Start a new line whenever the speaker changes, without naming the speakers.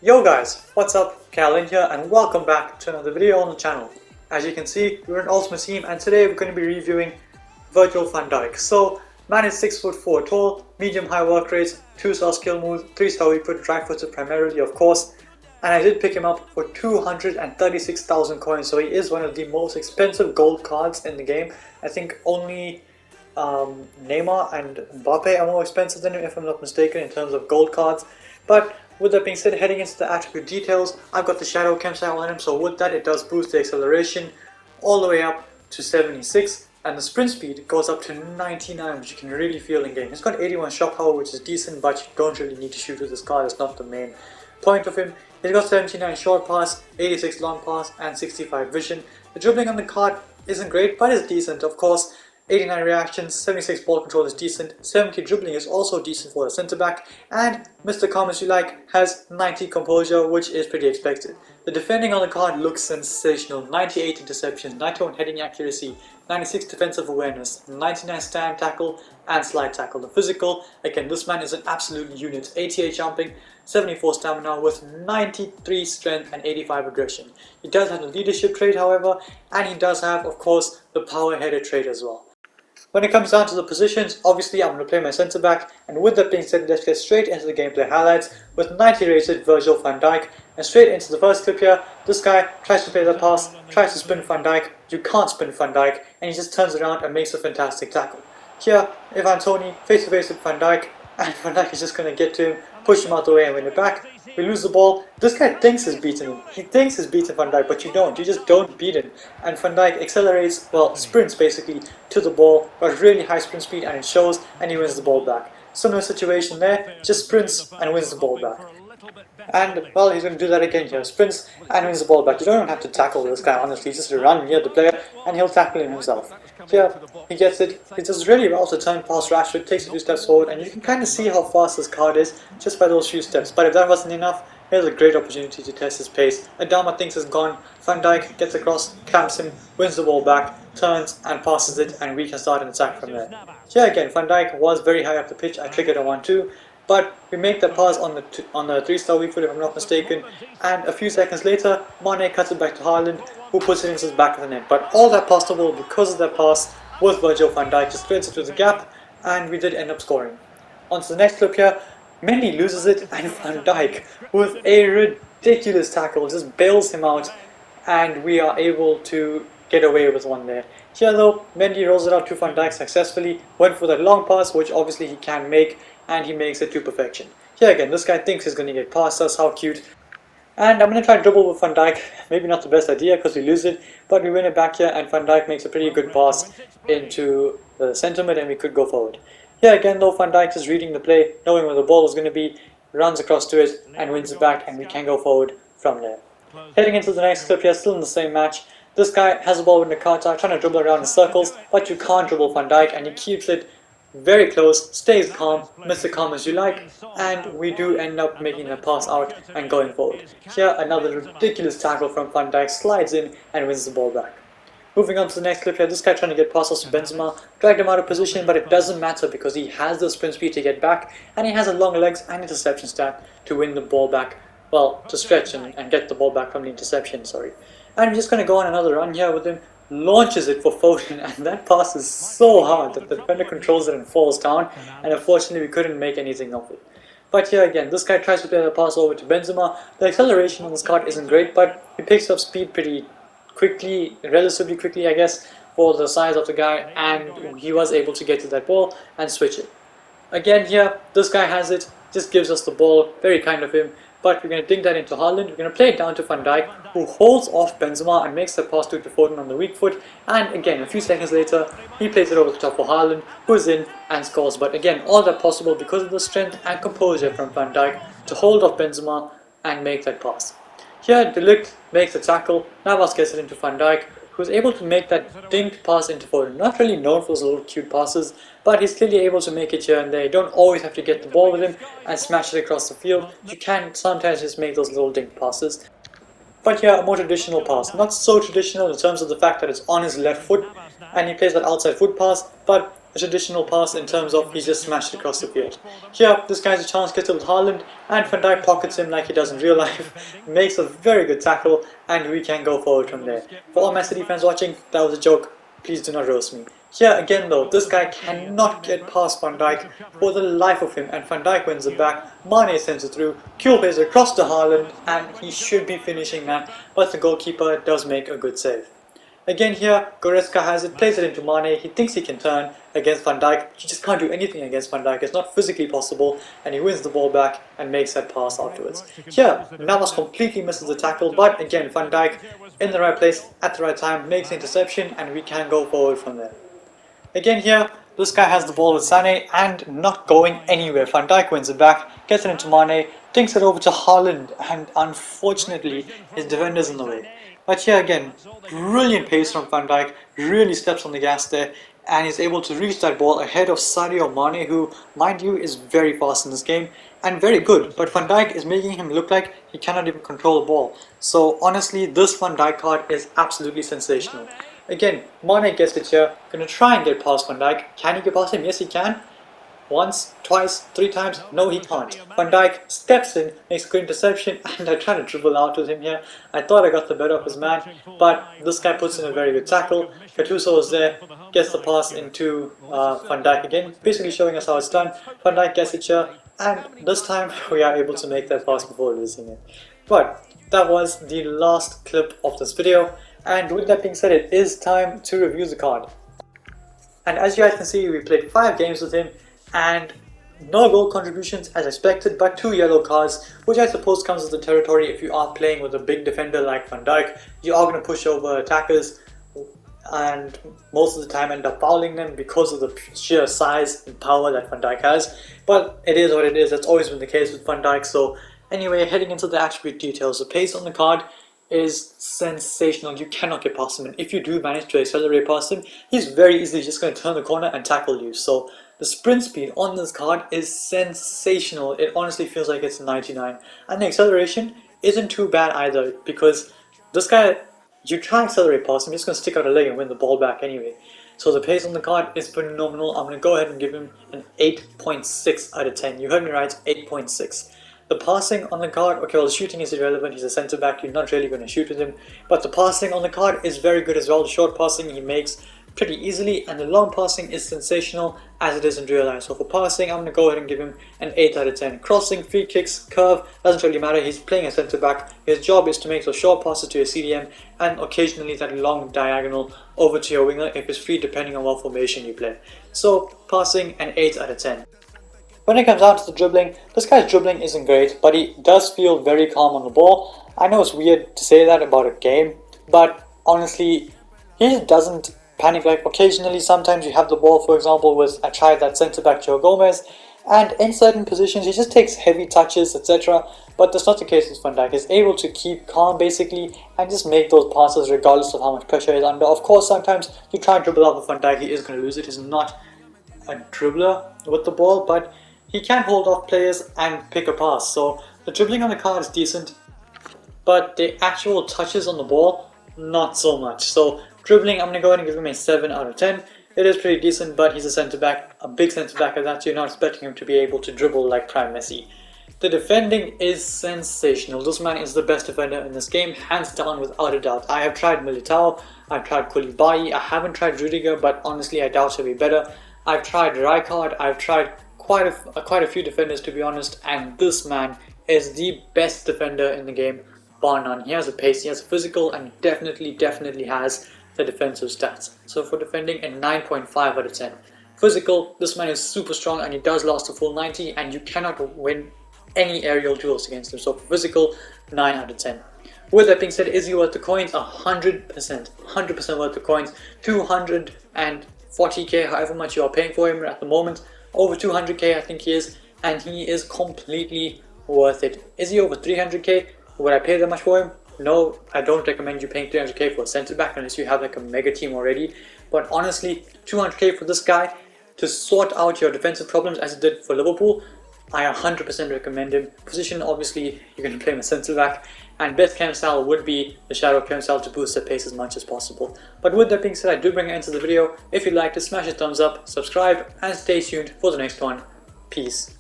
Yo guys, what's up? Calvin here and welcome back to another video on the channel. As you can see, we're an Ultimate Team and today we're going to be reviewing Virgil Van Dijk. So, man is 6'4" tall, medium high work rates, 2-star skill moves, 3-star weak foot, right footed primarily of course. And I did pick him up for 236,000 coins, so he is one of the most expensive gold cards in the game. I think only Neymar and Mbappe are more expensive than him if I'm not mistaken in terms of gold cards. But with that being said, heading into the attribute details, I've got the Shadow Chem style on him, so with that it does boost the acceleration all the way up to 76, and the sprint speed goes up to 99, which you can really feel in game. He's got 81 shot power, which is decent, but you don't really need to shoot with this card, it's not the main point of him. He's got 79 short pass, 86 long pass, and 65 vision. The dribbling on the card isn't great, but it's decent, of course. 89 reactions, 76 ball control is decent, 70 dribbling is also decent for a centre back, and Mr. Calm As You Like has 90 composure, which is pretty expected. The defending on the card looks sensational: 98 interceptions, 91 heading accuracy, 96 defensive awareness, 99 stand tackle and slide tackle. The physical, again, this man is an absolute unit: 88 jumping, 74 stamina with 93 strength and 85 aggression. He does have the leadership trait however, and he does have of course the power header trait as well. When it comes down to the positions, obviously I'm going to play my centre back, and with that being said, let's get straight into the gameplay highlights with 90 rated Virgil van Dijk. And straight into the first clip here, this guy tries to play the pass, tries to spin Van Dijk, you can't spin Van Dijk, and he just turns around and makes a fantastic tackle. Here, Ivan Toney face to face with Van Dijk, and Van Dijk is just going to get to him, push him out the way and win it back. We lose the ball. This guy thinks he's beaten him. He thinks he's beaten Van Dijk, but you don't. You just don't beat him. And Van Dijk accelerates, well, sprints basically to the ball, got really high sprint speed and it shows, and he wins the ball back. Similar situation there, just sprints and wins the ball back. And, well, he's going to do that again here. Sprints and wins the ball back. You don't even have to tackle this guy, honestly. Just run near the player and he'll tackle him himself. Here, he gets it. He does really well to turn past Rashford, takes a few steps forward, and you can kind of see how fast this card is just by those few steps. But if that wasn't enough, here's a great opportunity to test his pace. Adama thinks it's gone. Van Dijk gets across, clamps him, wins the ball back, turns and passes it, and we can start an attack from there. Here again, Van Dijk was very high up the pitch. I triggered a 1-2. But we make the pass on the 3-star weak foot if I'm not mistaken, and a few seconds later Mane cuts it back to Haaland, who puts it into the back of the net. But all that possible because of that pass was Virgil van Dijk, just threads it through the gap, and we did end up scoring. On to the next clip here, Mendy loses it and Van Dijk with a ridiculous tackle just bails him out, and we are able to get away with one there. Here though, Mendy rolls it out to Van Dijk successfully, went for that long pass which obviously he can make, and he makes it to perfection. Here again, this guy thinks he's going to get past us, how cute. And I'm going to try to dribble with Van Dijk. Maybe not the best idea because we lose it, but we win it back here and Van Dijk makes a pretty good pass into the centre mid and we could go forward. Here again though, Van Dijk is reading the play, knowing where the ball is going to be, runs across to it and wins it back, and we can go forward from there. Heading into the next clip here, still in the same match. This guy has the ball in the counter, trying to dribble around in circles, but you can't dribble Van Dijk and he keeps it very close, stays calm, Mr. Calm As You Like, and we do end up making a pass out and going forward. Here another ridiculous tackle from Van Dijk, slides in and wins the ball back. Moving on to the next clip here, this guy trying to get past us to Benzema, dragged him out of position, but it doesn't matter because he has the sprint speed to get back, and he has a long legs and interception stat to win the ball back, well, to stretch and get the ball back from the interception, sorry. And I'm just going to go on another run here with him, launches it for Foden, and that pass is so hard that the defender controls it and falls down, and unfortunately we couldn't make anything of it. But here again, this guy tries to play the pass over to Benzema. The acceleration on this card isn't great, but he picks up speed pretty quickly, relatively quickly I guess, for the size of the guy, and he was able to get to that ball and switch it. Again here, this guy has it, just gives us the ball, very kind of him. But we're going to dink that into Haaland, we're going to play it down to Van Dijk, who holds off Benzema and makes the pass to Foden on the weak foot, and again a few seconds later he plays it over the top for Haaland, who's in and scores. But again, all that possible because of the strength and composure from Van Dijk to hold off Benzema and make that pass. Here De Ligt makes the tackle, Navas gets it into Van Dijk, who's able to make that dinked pass into Foden. Not really known for those little cute passes, but he's clearly able to make it here and there. You don't always have to get the ball with him and smash it across the field. You can sometimes just make those little dinked passes. But here, a more traditional pass. Not so traditional in terms of the fact that it's on his left foot and he plays that outside foot pass, but a traditional pass in terms of he just smashed across the field. Here, this guy's a chance, gets it with Haaland, and Van Dijk pockets him like he does in real life, makes a very good tackle, and we can go forward from there. For all my City fans watching, that was a joke. Please do not roast me. Here again though, this guy cannot get past Van Dijk for the life of him, and Van Dijk wins it back. Mane sends it through, Kjell plays it across to Haaland, and he should be finishing that, but the goalkeeper does make a good save. Again here, Goretzka has it, plays it into Mane, he thinks he can turn against Van Dijk, he just can't do anything against Van Dijk, it's not physically possible, and he wins the ball back and makes that pass afterwards. Here, Navas completely misses the tackle, but again Van Dijk in the right place at the right time, makes the interception, and we can go forward from there. Again here, this guy has the ball with Sané and not going anywhere. Van Dijk wins it back, gets it into Mane, dinks it over to Haaland, and unfortunately his defender's in the way. But here again, brilliant pace from Van Dijk, really steps on the gas there, and is able to reach that ball ahead of Sadio Mane, who, mind you, is very fast in this game and very good. But Van Dijk is making him look like he cannot even control the ball. So honestly, this Van Dijk card is absolutely sensational. Again, Mane gets it here, gonna try and get past Van Dijk. Can he get past him? Yes, he can. Once, twice, three times. No, he can't. Van Dijk steps in, makes a good interception, and I try to dribble out with him here. I thought I got the better of his man, but this guy puts in a very good tackle. Gattuso is there, gets the pass into Van Dijk again, basically showing us how it's done. Van Dijk gets it here, and this time we are able to make that pass before losing it. But that was the last clip of this video, and with that being said, it is time to review the card. And as you guys can see, we played 5 games with him, and no goal contributions as expected, but 2 yellow cards, which I suppose comes with the territory. If you are playing with a big defender like Van Dijk, you are going to push over attackers and most of the time end up fouling them because of the sheer size and power that Van Dijk has. But it is what it is, that's always been the case with Van Dijk. So anyway, heading into the attribute details, the pace on the card is sensational. You cannot get past him, and if you do manage to accelerate past him, he's very easily just going to turn the corner and tackle you. So the sprint speed on this card is sensational. It honestly feels like it's 99, and the acceleration isn't too bad either, because this guy, you try and accelerate past him, he's going to stick out a leg and win the ball back anyway. So the pace on the card is phenomenal. I'm going to go ahead and give him an 8.6 out of 10. You heard me right, 8.6. The passing on the card, okay, well, the shooting is irrelevant. He's a centre back, you're not really going to shoot with him. But the passing on the card is very good as well. The short passing he makes pretty easily, and the long passing is sensational as it is in real life. So for passing, I'm going to go ahead and give him an 8 out of 10. Crossing, free kicks, curve, doesn't really matter. He's playing a centre back. His job is to make those short passes to your CDM and occasionally that long diagonal over to your winger if it's free, depending on what formation you play. So passing, an 8 out of 10. When it comes down to the dribbling, this guy's dribbling isn't great, but he does feel very calm on the ball. I know it's weird to say that about a game, but honestly, he doesn't panic. Like occasionally, sometimes you have the ball, for example, I tried that centre-back Joe Gomez, and in certain positions he just takes heavy touches, etc. But that's not the case with Van Dijk. He's able to keep calm basically and just make those passes regardless of how much pressure he's under. Of course, sometimes you try and dribble out with Van Dijk, he is going to lose it. He's not a dribbler with the ball, but he can hold off players and pick a pass. So the dribbling on the card is decent, but the actual touches on the ball, not so much. So dribbling, I'm going to go ahead and give him a 7 out of 10. It is pretty decent, but he's a centre-back, a big centre-back at that, so you're not expecting him to be able to dribble like Prime Messi. The defending is sensational. This man is the best defender in this game, hands down, without a doubt. I have tried Militao, I've tried Koulibaly, I haven't tried Rudiger, but honestly I doubt he'll be better. I've tried Rijkaard, I've tried quite a few defenders, to be honest, and this man is the best defender in the game, bar none. He has a pace, he has a physical, and definitely has the defensive stats. So for defending, a 9.5 out of 10. Physical, this man is super strong and he does last a full 90, and you cannot win any aerial duels against him. So for physical, 9 out of 10. With that being said, is he worth the coins? 100% worth the coins. 240k, however much you are paying for him at the moment. Over 200k I think he is, and he is completely worth it. Is he over 300k? Would I pay that much for him? No, I don't recommend you paying 300k for a centre back unless you have like a mega team already. But honestly, 200k for this guy to sort out your defensive problems as it did for Liverpool, I 100% recommend him. Position, obviously, you're going to play him a centre back, and best chem style would be the shadow chem style to boost the pace as much as possible. But with that being said, I do bring an end to the video. If you liked it, smash a thumbs up, subscribe, and stay tuned for the next one. Peace.